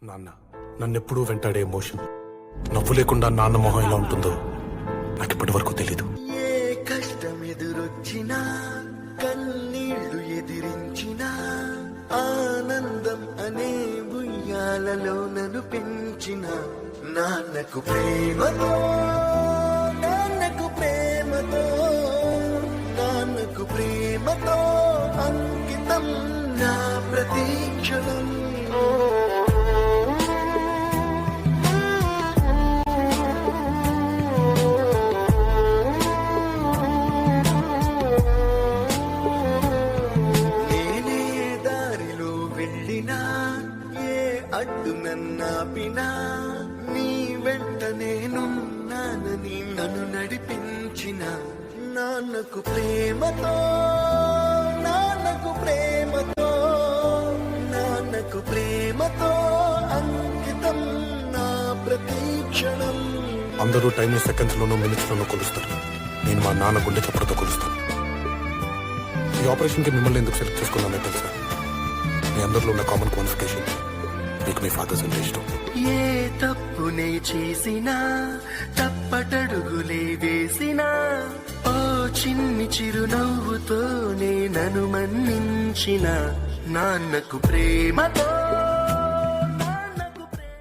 నాన్న నన్నెప్పుడూ వెంటాడే ఎమోషన్ నవ్వు లేకుండా నాన్న మొహం ఎలా ఉంటుందో నాకు ఇప్పటి వరకు తెలీదు. ఏ కష్టం ఎదురొచ్చినా కన్నీళ్లు ఎదిరించినా ఆనందం అనే ఉయ్యాలలో నన్ను పెంచిన నాన్నకు ప్రేమతో నాన్నకు ప్రేమతో నాన్నకు ప్రేమతో అంకితం నా ప్రతీక్షణం. అడ్డు నన్నాపినా నీ వెంట నేనున్నానని నన్ను నడిపించిన నాన్నకు ప్రేమతో నాన్నకు ప్రేమతో నాన్నకు ప్రేమతో అంకితం నా ప్రతీక్షణం. అందరూ టైంని సెకండ్స్ లోనూ మినిట్స్ లోనూ కొలుస్తారు. నేను మా నాన్న గుండె చప్పుడుతో కొలుస్తాను. ఈ ఆపరేషన్ కి మిమ్మల్ని ఎందుకు సెలెక్ట్ చేసుకున్నానో తెలుసా? మీ అందరిలో ఉన్న కామన్ క్వాలిఫికేషన్ మీకు మీ ఫాదర్స్ అంటే ఇష్టం. ఏ తప్పునే చేసినా తప్పటడుగులే వేసినా ఓ చిన్ని చిరునవ్వుతోనే నన్ను మన్నించిన నాన్నకు ప్రేమతో